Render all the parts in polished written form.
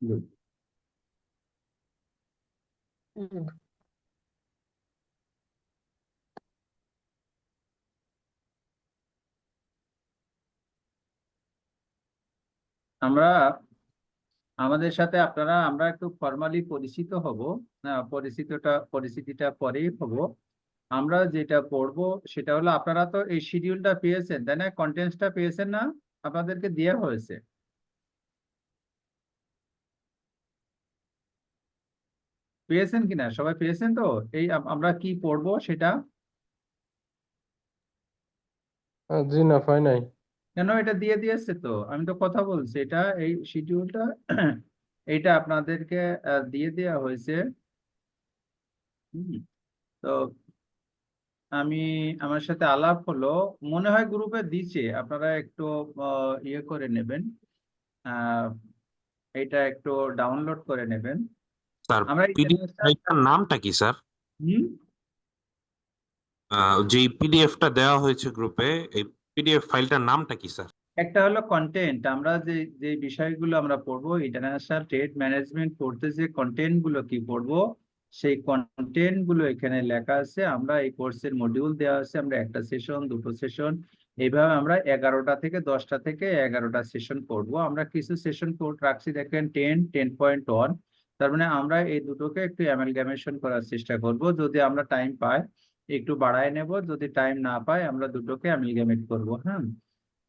Good. আমরা আমাদের সাথে আপনারা আমরা একটু ফর্মালি পরিচিত হব। পরিচিতিটা পরেই হব। আমরা যেটা পড়বো সেটা হলো, আপনারা তো এই শিডিউলটা পেয়েছেন তাই না? কন্টেন্টসটা পেয়েছেন না? আপনাদেরকে দেওয়া হয়েছে। পেয়েছেন কিনা? সবাই পেয়েছেন তো? এই আমরা কি পড়বো সেটা। জি না, পাই নাই। কেন? এটা দিয়ে দিয়েছে তো, আমি তো কথা বলছি, এটা এই শিডিউলটা এইটা আপনাদেরকে দিয়ে দেওয়া হয়েছে। হুম, তো আমি আমার সাথে আলাপ হলো, মনে হয় গ্রুপে দিচ্ছে, আপনারা একটু ইয়ে করে নেবেন, আহ এটা একটু ডাউনলোড করে নেবেন। স্যার, আমরা এই পিডিএফ জিনিসটা ফাইলটার নামটা কি স্যার? হুম যেই পিডিএফটা দেওয়া হয়েছে গ্রুপে, এই পিডিএফ ফাইলটার নামটা কি স্যার? একটা হলো কন্টেন্ট, আমরা যে যে বিষয়গুলো আমরা পড়বো, ইন্টারন্যাশনাল ট্রেড ম্যানেজমেন্ট পড়তে যে কন্টেন্ট গুলো কি পড়বো, সেই কন্টেন্ট গুলো এখানে লেখা আছে। আমরা এই কোর্সের মডিউল দেওয়া আছে, আমরা একটা সেশন, দুটো সেশন, এইভাবে আমরা 11টা থেকে 10টা থেকে 11টা সেশন করব। আমরা কিছু সেশন কোড রাখছি, দেখেন 10.1। তার মানে আমরা এই দুটোকে একটু অ্যামালগামেশন করার চেষ্টা করব। যদি আমরা টাইম পাই একটু বাড়ায় নেব, যদি টাইম না পাই আমরা দুটোকে অ্যামালগামেট করব। হ্যাঁ,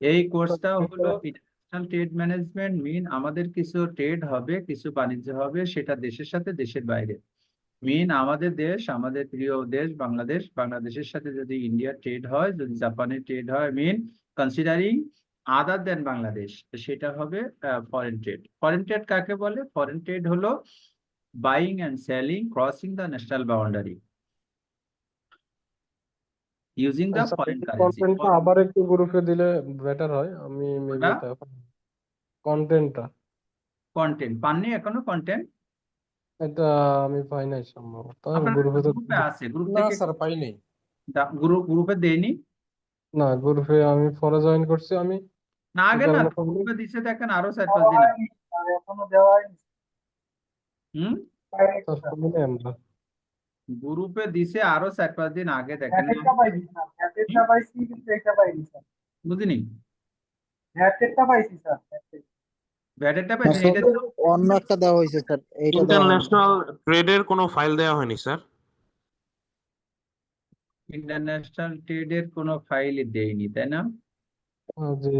এই কোর্সটা হলো ইন্টারন্যাশনাল ট্রেড ম্যানেজমেন্ট। মিন আমাদের কিছু ট্রেড হবে, কিছু বাণিজ্য হবে, সেটা দেশের সাথে দেশের বাইরে। মিন আমাদের দেশ, আমাদের প্রিয় দেশ বাংলাদেশ, বাংলাদেশের সাথে যদি ইন্ডিয়া ট্রেড হয়, যদি জাপানের ট্রেড হয়, মিন কনসিডারিং আদার দেন বাংলাদেশ, সেটা হবে ফরেন ট্রেড। ফরেন ট্রেড কাকে বলে? ফরেন ট্রেড হলো buying and selling crossing the national boundary using the আচ্ছা, ফরেন এই কারেন্সি। কন্টেন্টটা আবার একটু গ্রুপে দিলে বেটার হয়, আমি মেবি ওটা এটা কন্টেন্টটা কন্টেন্ট পাননি এখনো? কন্টেন্ট এটা আমি পাই নাই সম্ভবত, আপনাদের তো গ্রুপে তো গ্রুপে আছে, গ্রুপ না থেকে স্যার, পাই নাই। গ্রুপে দেয়নি না, গ্রুপে আমি পরে জয়েন করছি আমি, না? এই আগে না কারণে তো পাইনি। গ্রুপে দিছে, দেখেন আরো 4-5 দিন আগে। এখনো দেওয়া হয়নি। হুম, স্যার পাই নাই আমরা। গ্রুপে দিছে আরো 4-5 দিন আগে, দেখেন না? ভ্যাটেরটা পাইছি স্যার, হুম, ভ্যাটেরটা পাইছি কিন্তু এটা পাইনি স্যার। বুঝিনি। ভ্যাটেরটা পাইছি স্যার, ভ্যাটের। ব্যাটারটা পাইছেন স্যার, এটা? অন্য একটা দেওয়া হয়েছে স্যার, এইটা দেওয়া হয়নি। ইন্টারন্যাশনাল ট্রেডের কোনো ফাইল দেওয়া হয়নি স্যার। ইন্টারন্যাশনাল ট্রেডের কোনো ফাইলই দেয়নি তাই না? জি,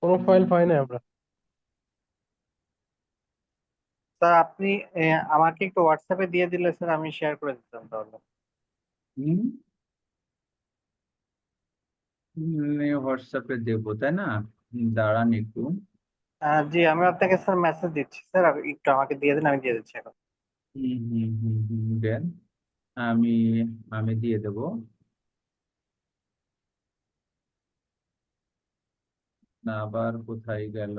কোনো ফাইল হুম, পাই নাই আমরা। স্যার আপনি আমাকে একটু হোয়াটসঅ্যাপে দিয়ে দিলে স্যার আমি শেয়ার করে দিতাম তাহলে। হুম, হোয়াটসঅ্যাপে দেবো তাই না? দাঁড়ান একটু। জি, আমি আপনাকে স্যার মেসেজ দিচ্ছি স্যার, একটু আমাকে দিয়ে দিন, আমি দিয়ে দিচ্ছি এখন। দেন, আমি আমি দিয়ে দেবো। না, আবার কোথায় গেল?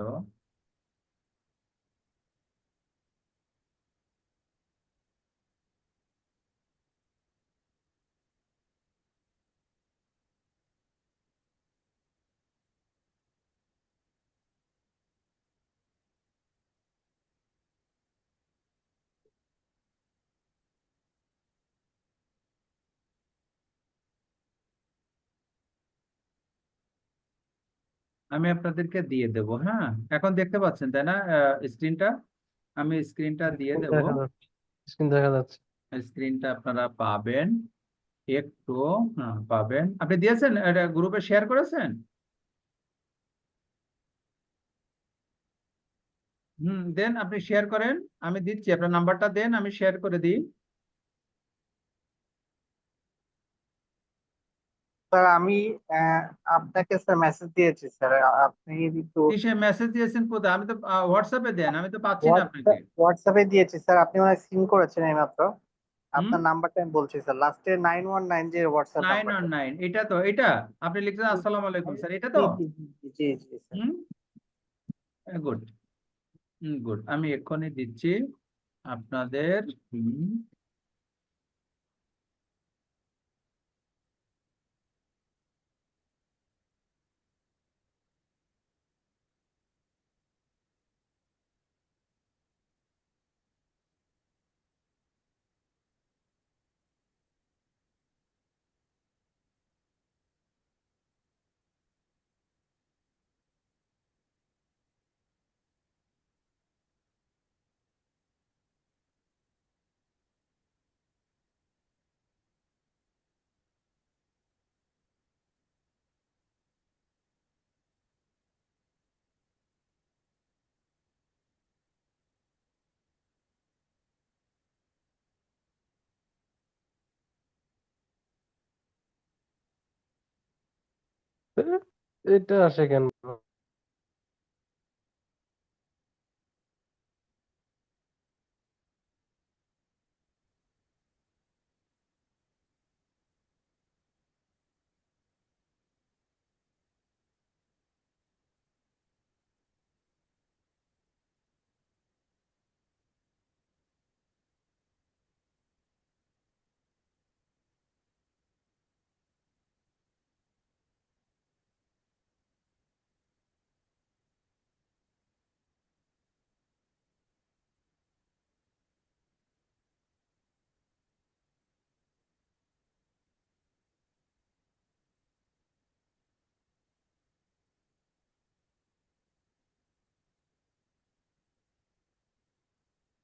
আমি আপনাদেরকে দিয়ে দেব। হ্যাঁ, এখন দেখতে পাচ্ছেন তাই না স্ক্রিনটা? আমি স্ক্রিনটা দিয়ে স্ক্রিন দেব। দেখা যাচ্ছে, স্ক্রিন দেখা যাচ্ছে। স্ক্রিনটা আপনারা পাবেন একটু। হ্যাঁ, পাবেন। আপনি দিয়েছেন? এটা গ্রুপে শেয়ার করেছেন? দেন আপনি শেয়ার করেন। আমি দিচ্ছি, আপনার নাম্বারটা দেন, আমি শেয়ার করে দিই। স্যার আমি আহ, আপনাকে স্যার মেসেজ দিয়েছি স্যার, আপনি একটু কিসে মেসেজ দিয়েছেন? কোথায়? আমি তো হোয়াটসঅ্যাপে দেন, আমি তো পাচ্ছি না আপনাকে। হোয়াটসঅ্যাপে দিয়েছি স্যার, আপনি মানে সিন করেছেন এইমাত্র। হুম, আপনার নাম্বারটা আমি বলছি স্যার, লাস্টে 919 যে হোয়াটসঅ্যাপ নাইন ওয়ান নাম্বারটা। নাইন এটা তো? এটা আপনি লিখছেন আসসালামু আলাইকুম স্যার, এটা তো? জি জি জি জি জি জি স্যার। হুম, গুড। গুড, আমি এক্ষুনি দিচ্ছি আপনাদের। হুম, এটা আসে কেন?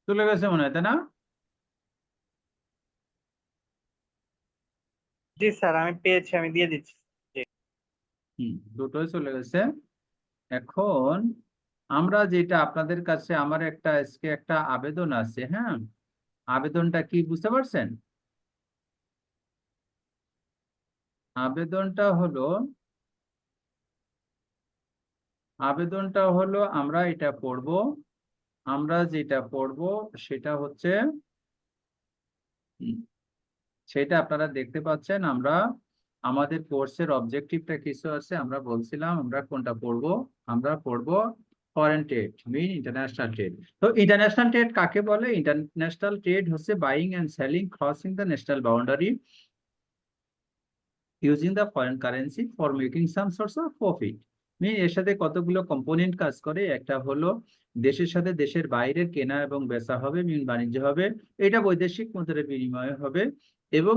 চলে গেছে মনে হয়, তাই না? জি স্যার, আমি পেয়েছি, আমি দিয়ে দিচ্ছি। দুটোই চলে গেছে। এখন আমরা যেটা আপনাদের কাছে, আমার আজকে একটা আবেদন আছে, হ্যাঁ। আবেদনটা কি বুঝতে পারছেন? আবেদনটা হলো আমরা এটা পড়ব। আমরা যেটা পড়ব সেটা হচ্ছে হুম, সেটা আপনারা দেখতে পাচ্ছেন। আমাদের কোর্সের অবজেক্টিভটা কিছু আছে, আমরা বলছিলাম আমরা কোনটা পড়ব। আমরা পড়ব foreign trade, mean international trade. তো ইন্টারন্যাশনাল ট্রেড কাকে বলে? ইন্টারন্যাশনাল ট্রেড হচ্ছে buying and selling crossing the national boundary using the foreign currency for making some source of profit. Mean এর সাথে কতগুলো কম্পোনেন্ট কাজ করে। একটা হলো দেশের সাথে দেশের বাইরের কেনা এবং বেচা হবে, মিন বাণিজ্য হবে, এটা বৈদেশিক মুদ্রার বিনিময়ে হবে, এবং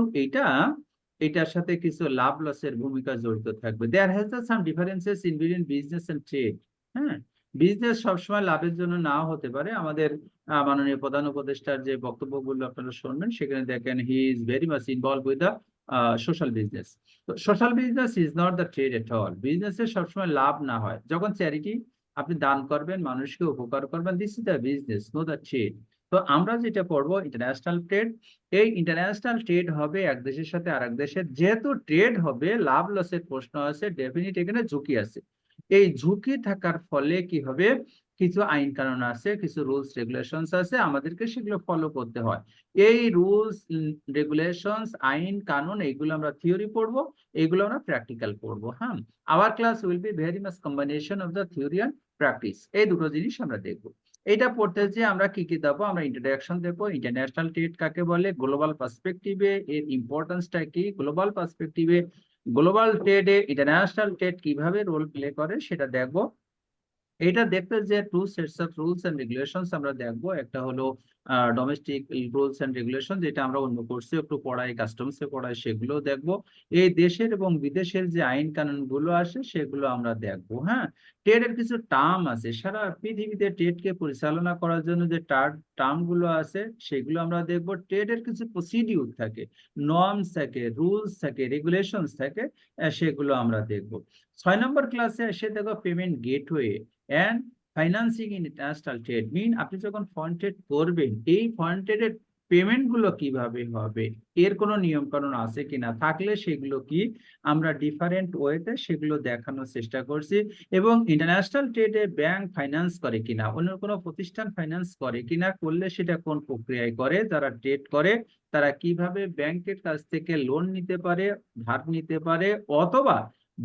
এটার সাথে কিছু লাভ লসের ভূমিকা জড়িত থাকবে। There has some differences in between business and trade. হ্যাঁ, বিজনেস সবসময় লাভের জন্য নাও হতে পারে। আমাদের মাননীয় প্রধান উপদেষ্টার যে বক্তব্যগুলো আপনারা শুনবেন, সেখানে দেখেন he is very much involve with the social business. তো social business is not the trade at all. বিজনেসের সবসময় লাভ না হয়। যখন চ্যারিটি, আপনি দান করবেন, মানুষকে উপকার করবেন, this is the business, know the trade. তো আমরা যেটা পড়বো ইন্টারন্যাশনাল ট্রেড। এই ইন্টারন্যাশনাল ট্রেড হবে এক দেশের সাথে আরেক দেশের। যেহেতু ট্রেড হবে, লাভ লসের প্রশ্ন আছে, ডেফিনিট এখানে ঝুঁকি আছে। এই ঝুঁকি থাকার ফলে কি হবে, কিছু আইন কানুন আছে, কিছু রুলস রেগুলেশনস আছে, আমাদেরকে সেগুলো ফলো করতে হয়। এই রুলস রেগুলেশনস, আইন কানুন, এইগুলো আমরা থিওরি পড়বো, এইগুলো আমরা প্র্যাকটিক্যাল পড়বো। হ্যাঁ, our class will be very much combination of the theory and practice. এই দুটো জিনিস আমরা দেখবো। এটা পড়তে যে আমরা কি কি দেবো, আমরা ইন্ট্রোডাকশন দেবো, ইন্টারন্যাশনাল ট্রেড কাকে বলে, গ্লোবাল পার্সপেক্টিভে এর ইম্পর্টেন্সটা কি, গ্লোবাল পার্সপেক্টিভে গ্লোবাল ট্রেডে ইন্টারন্যাশনাল ট্রেড কিভাবে রোল প্লে করে সেটা দেখবো। এটা দেখতে যে two sets of rules and regulations আমরা দেখবো। একটা হলো ডোমেস্টিক রুলস এন্ড রেগুলেশন, যেটা আমরা অন্য কোর্সে একটু পড়াই, কাস্টমসে পড়াই, সেগুলো দেখবো। এই দেশের এবং বিদেশের যে আইন কানুন গুলো আসে সেগুলো আমরা দেখবো। হ্যাঁ, ট্রেডের কিছু টার্ম আছে, সারা পৃথিবীতে ট্রেডকে পরিচালনা করার জন্য যে টার্ম গুলো আছে সেগুলো আমরা দেখবো। ট্রেডের কিছু প্রসিডিউর থাকে, নর্মস থাকে, রুলস থাকে, রেগুলেশনস থাকে, সেগুলো আমরা দেখবো। 6 নম্বর ক্লাসে এসে দেখো payment gateway and financing in international trade. Mean আপনি যখন ফরেন ট্রেড করবেন, এই ফরেন ট্রেডের পেমেন্ট গুলো কিভাবে হবে, এর কোনো নিয়ম কানুন আছে কিনা, থাকলে সেগুলো কি, আমরা ডিফারেন্ট ওয়েতে সেগুলো দেখানোর চেষ্টা করছি। এবং ইন্টারন্যাশনাল ট্রেডে ব্যাংক ফাইন্যান্স করে কিনা, অন্য কোনো প্রতিষ্ঠান ফাইন্যান্স করে কিনা, করলে সেটা কোন প্রক্রিয়ায় করে, যারা ট্রেড করে তারা কিভাবে ব্যাংকের কাছ থেকে লোন নিতে পারে, ধার নিতে পারে, অথবা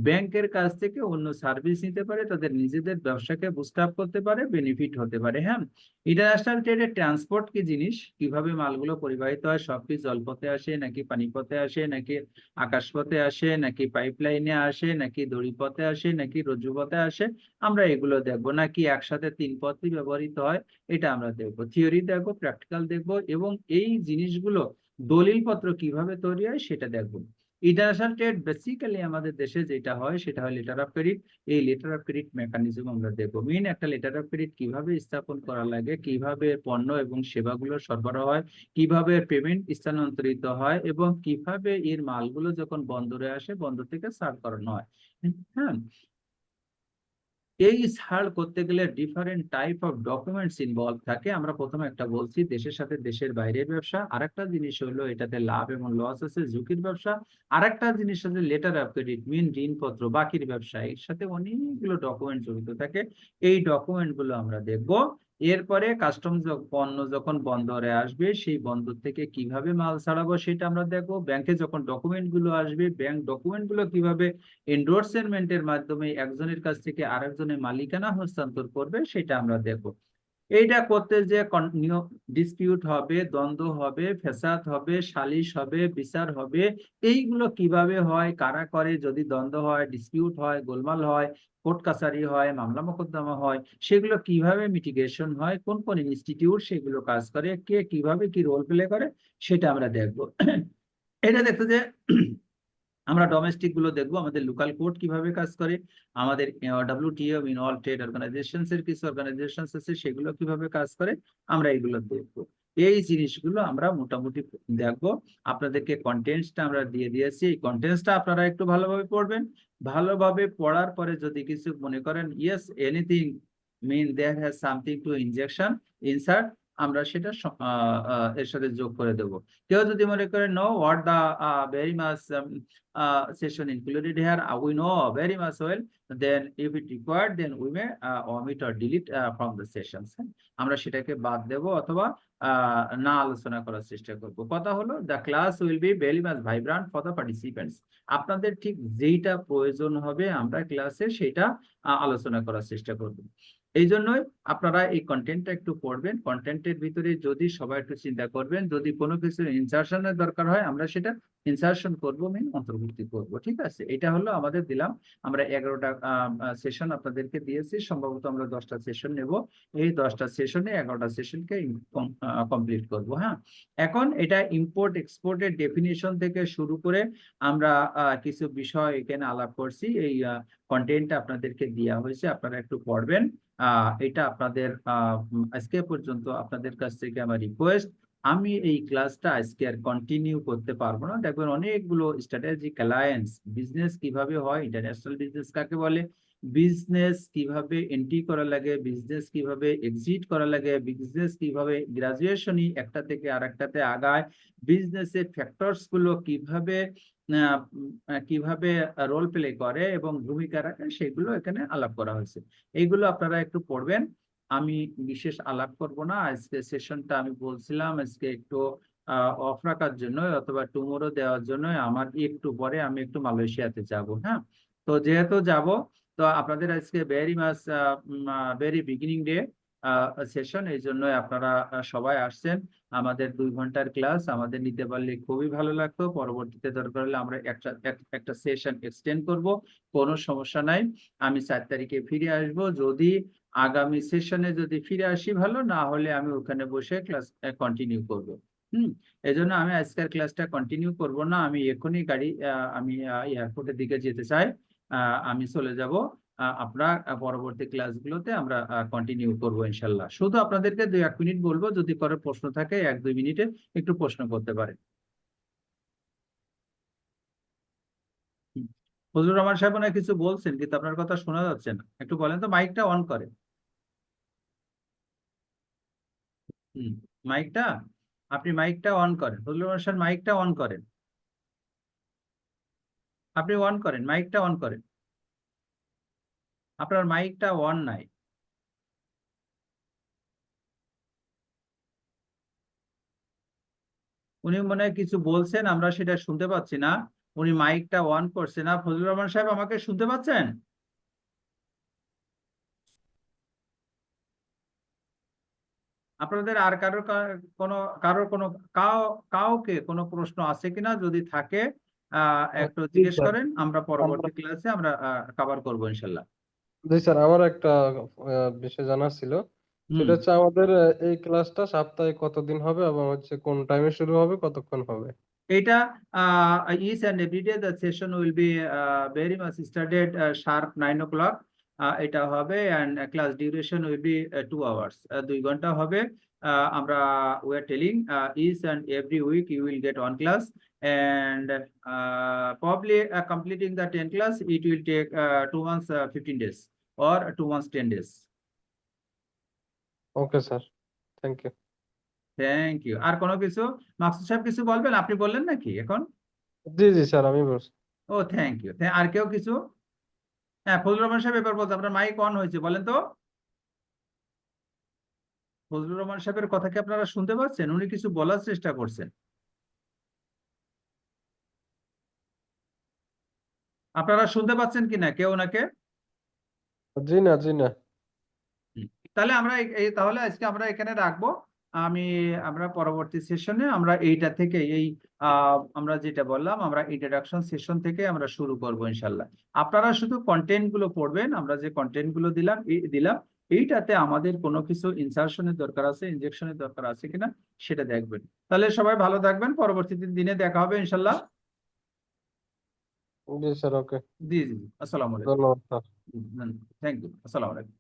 ব্যাংকের কাছ থেকে অন্য সার্ভিস নিতে পারে, তাদের নিজেদের ব্যবসাকে বুস্ট আপ করতে পারে, বেনিফিট হতে পারে। হ্যাঁ, ইন্টারন্যাশনাল ট্রেডে ট্রান্সপোর্ট কি জিনিস, কিভাবে মালগুলো পরিবাহিত হয়, সব কি জলপথে আসে নাকি পানিপথে আসে নাকি আকাশপথে আসে নাকি পাইপলাইনে আসে নাকি দড়িপথে আসে নাকি রজ্জুপথে আসে, আমরা এগুলো দেখবো। নাকি একসাথে 3 পথই ব্যবহৃত হয়, এটা আমরা দেখবো। থিওরি দেখবো, প্র্যাকটিক্যাল দেখবো, এবং এই জিনিসগুলো দলিলপত্র কিভাবে তৈরি হয় সেটা দেখবো। ইন্টারন্যাশনাল ট্রেড বেসিক্যালি আমাদের দেশে যেটা হয় সেটা হয় লেটার অফ ক্রেডিট। এই লেটার অফ ক্রেডিট মেকানিজম আমরা দেখবো। মেইন একটা লেটার অফ ক্রেডিট কিভাবে স্থাপন করা লাগে, কিভাবে পণ্য এবং সেবাগুলো সরবরাহ হয়, কিভাবে পেমেন্ট স্থানান্তরিত হয়, এবং কিভাবে এর মালগুলো যখন বন্দরে আসে বন্দর থেকে সার্ভ করানো হয়। হ্যাঁ, এই ছাড় করতে গেলে different type of documents involve থাকে। আমরা প্রথমে একটা বলছি দেশের সাথে দেশের বাইরের ব্যবসা, আরেকটা জিনিস হলো এটাতে লাভ এবং লস আছে ঝুঁকির ব্যবসা, আরেকটা জিনিস হচ্ছে লেটার অফ ক্রেডিট মিন ঋণপত্র বাকির ব্যবসা, এর সাথে অনেকগুলো ডকুমেন্ট জড়িত থাকে। এই ডকুমেন্ট গুলো আমরা দেখবো। এরপরে কাস্টমস পণ্য যখন বন্দরে আসবে সেই বন্দর থেকে কিভাবে মাল ছাড়াবো সেটা আমরা দেখবো। ব্যাংকে যখন ডকুমেন্ট গুলো আসবে ব্যাংক ডকুমেন্ট গুলো কিভাবে এন্ডোর্সমেন্টের মাধ্যমে একজনের কাছ থেকে আরেকজনের মালিকানা হস্তান্তর করবে সেটা আমরা দেখবো। এইটা করতে যে ডিসপিউট হবে, দ্বন্দ্ব হবে, ফ্যাসাদ হবে, সালিশ হবে, বিচার হবে, এইগুলো কিভাবে হয়, কারা করে, যদি দ্বন্দ্ব হয়, ডিসপিউট হয়, গোলমাল হয়, কোর্ট কাছারি হয়, মামলা মোকদ্দমা হয়, সেগুলো কিভাবে মিটিগেশন হয়, কোন কোন ইনস্টিটিউট সেগুলো কাজ করে, কে কিভাবে কি রোল প্লে করে সেটা আমরা দেখবো। এটা দেখতে যে আমরা ডোমেস্টিক গুলো দেখবো, আমাদের লোকাল কোর্ট কিভাবে কাজ করে, আমাদের WTO in all trade organizations এর কিছু অর্গানাইজেশনস আছে সেগুলো কিভাবে কাজ করে, আমরা এগুলো দেখবো। এই জিনিসগুলো আমরা মোটামুটি দেখবো। আপনাদেরকে কন্টেন্টসটা আমরা দিয়ে দিয়েছি, এই কন্টেন্টসটা আপনারা একটু ভালোভাবে পড়বেন। ভালোভাবে পড়ার পরে যদি কিছু মনে করেন yes anything mean there has something to injection insert, আমরা সেটা এর সাথে যোগ করে দেবো। কেউ যদি মনে করেন no what the very much session included here, we know very much well, then if it required then we may omit or delete from the sessions, আমরা সেটাকে বাদ দেব অথবা না আলোচনা করার চেষ্টা করব। কথা হলো the class will be very much vibrant for the participants, আপনাদের ঠিক যেইটা প্রয়োজন হবে আমরা ক্লাসে সেটা আলোচনা করার চেষ্টা করব। এই জন্যই আপনারা এই কন্টেন্টটা একটু পড়বেন। কন্টেন্টের ভিতরে যদি সবাই একটু চিন্তা করবেন, যদি কোনো কিছু ইনসারশনের দরকার হয় আমরা সেটা ইনসারশন করবো, মেন অন্তর্ভুক্তি করব। ঠিক আছে, এটা হলো আমাদের দিলাম। আমরা 11টা সেশন আপনাদেরকে দিয়েছি, সম্ভবত আমরা 10টা সেশন নেব। এই 10টা সেশনে 11টা সেশনকে কমপ্লিট করব। হ্যাঁ, এখন এটা ইম্পোর্ট এক্সপোর্টের ডেফিনিশন থেকে শুরু করে আমরা কিছু বিষয় এখানে আলাপ করছি। এই কন্টেন্টটা আপনাদেরকে দেওয়া হয়েছে, আপনারা একটু পড়বেন। এটা আপনাদের আজকে পর্যন্ত আপনাদের কাছ থেকে আমার রিকোয়েস্ট, আমি এই ক্লাসটা আজকে আর কন্টিনিউ করতে পারবো না। দেখবেন অনেকগুলো স্ট্র্যাটেজিক অ্যালায়েন্স, বিজনেস কিভাবে হয়, ইন্টারন্যাশনাল বিজনেস কাকে বলে, বিজনেস কিভাবে এন্ট্রি করা লাগে, বিজনেস কিভাবে এক্সিট করা লাগে, বিজনেস কিভাবে গ্রাজুয়েশনই একটা থেকে আরেকটাতে আগায়, বিজনেসের ফ্যাক্টরস গুলো কিভাবে কিভাবে রোল প্লে করে এবং ভূমিকা রাখে সেগুলো এখানে আলাপ করা হয়েছে। এইগুলো আপনারা একটু পড়বেন। আমি বিশেষ আলাপ করব না আজকে। সেশনটা আমি বলছিলাম আজকে একটু অফ রাখার জন্য অথবা টুমোরো দেওয়ার জন্য, আমার একটু পরে আমি একটু মালয়েশিয়াতে যাব। হ্যাঁ, তো যেহেতু যাব, তো আপনাদের আজকে very much very beginning day session, এই জন্য আপনারা সবাই আসছেন। আমাদের 2 ঘন্টার ক্লাস, আমাদের নিতে পারলে খুবই ভালো লাগতো। পরবর্তীতে দরকার হলে আমরা একটা সেশন এক্সটেন্ড করব, কোনো সমস্যা নাই। আমি 4 তারিখে ফিরে আসব। যদি আগামী সেশনে যদি ফিরে আসি ভালো, না হলে আমি ওখানে বসে ক্লাস কন্টিনিউ করব। এই জন্য আমি আজকের ক্লাসটা কন্টিনিউ করব না। আমি এখনই আমি এয়ারপোর্টের দিকে যেতে চাই। আমি চলে যাব। আপনারা পরবর্তী ক্লাসগুলোতে আমরা কন্টিনিউ করব ইনশাল্লাহ। শুধু আপনাদেরকে 2-1 মিনিট বলবো, যদি কারো প্রশ্ন থাকে 1-2 মিনিটে একটু প্রশ্ন করতে পারেন। ফজলুর রহমান সাহেব অনেক কিছু বলছেন কিন্তু আপনার কথা শোনা যাচ্ছে না, একটু বলেন তো, মাইকটা অন করেন। মাইকটা, আপনি মাইকটা অন করেন, ফজলুর রহমান সাহেব মাইকটা অন করেন, আপনি অন করেন, মাইকটা অন করেন, আপনার মাইকটা অন নাই। উনি মনে হয় কিছু বলছেন, আমরা সেটা শুনতে পাচ্ছি না। উনি মাইকটা অন করছে না। ফজলুর রহমান সাহেব আমাকে শুনতে পাচ্ছেন? আপনাদের আর কাউকে কোনো প্রশ্ন আছে কিনা, যদি থাকে একটু জি জিজ্ঞেস স্যার, করেন, আমরা পরবর্তী ক্লাসে আমরা কভার করবো ইনশাল্লাহ। জি স্যার, আমার একটা বিষয় জানার ছিল। সেটা হচ্ছে আমাদের এই ক্লাসটা সপ্তাহে কতদিন হবে এবং হচ্ছে কোন টাইমে শুরু হবে, কতক্ষণ হবে? এটা each and every day the session will be very much started sharp 9 o'clock. এটা হবে and class duration will be 2 hours, 2 ঘন্টা হবে। আমরা we are telling each and every week you will get 1 class, and probably completing the 10 class it will take 2 months 15 days. or 2 months 10 days. Okay sir, thank you. Thank you. আর কোনো কিছু মাকসুদ সাহেব কিছু বলবেন? আপনি বললেন নাকি এখন? জি জি স্যার, আমি বলছি। ও থ্যাংক ইউ। আর কেউ কিছু? হ্যাঁ, ফজলুর রহমান সাহেব এবার বলতে আপনার মাইক অন হয়েছে, বলেন তো। ফজলুর রহমান সাহেবের কথা কি আপনারা শুনতে পাচ্ছেন? উনি কিছু বলার চেষ্টা করছেন। আপনারা শুনতে পাচ্ছেন কিনা কেউ ওনাকে? জি না, জি না। হুম। তাহলে আমরা তাহলে আজকে আমরা এখানে রাখবো। আমরা পরবর্তী সেশনে আমরা এইটা থেকে আমরা যেটা বললাম, আমরা ইন্ট্রোডাকশন সেশন থেকে আমরা শুরু করব ইনশাল্লাহ। আপনারা শুধু কন্টেন্ট গুলো পড়বেন, আমরা যে কন্টেন্ট গুলো দিলাম এইটাতে আমাদের কোনো কিছু ইনসারশনের দরকার আছে, ইনজেকশনের দরকার আছে কিনা সেটা দেখবেন। তাহলে সবাই ভালো থাকবেন, পরবর্তী দিনে দেখা হবে ইনশাল্লাহ। জি স্যার, ওকে। জি জি জি। আসসালামু আলাইকুম। ধন্যবাদ স্যার। Thank you. আসসালামু আলাইকুম।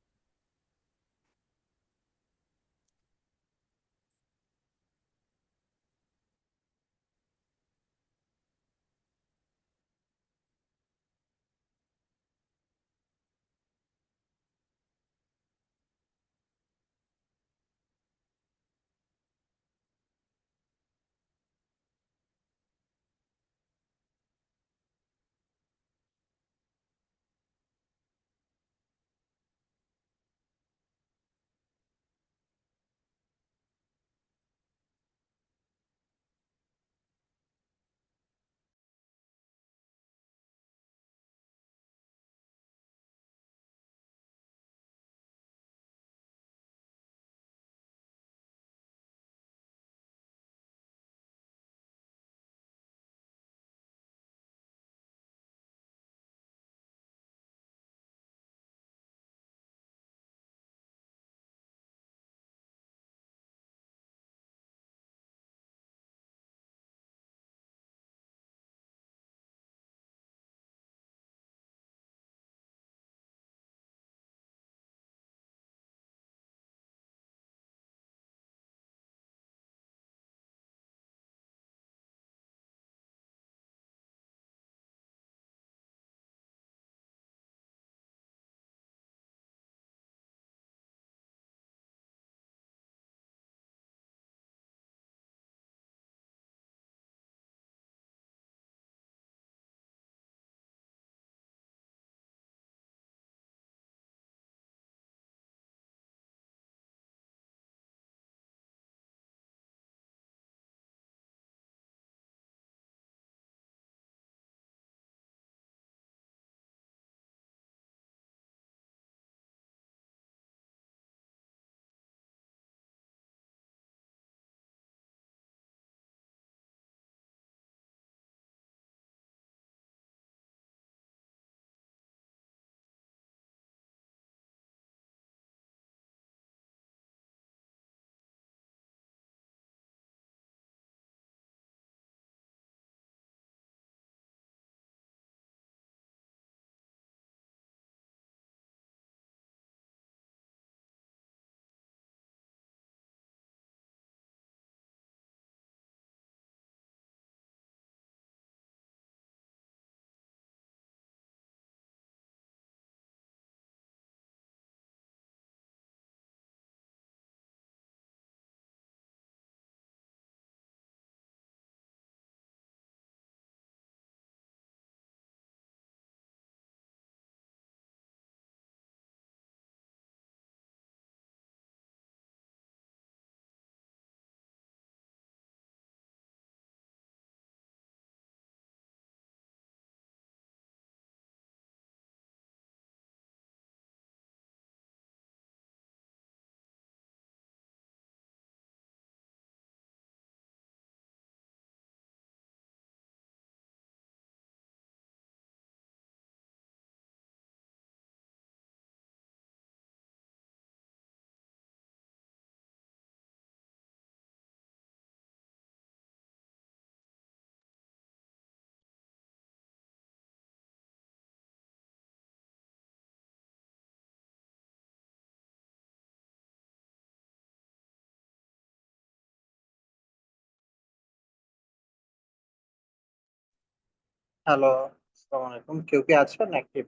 হ্যালো, আসসালামু আলাইকুম। কেউ কি আছেন অ্যাক্টিভ?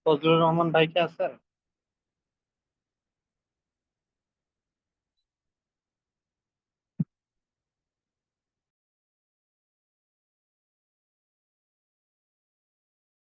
ফজলুর রহমান ভাই কি আছেন?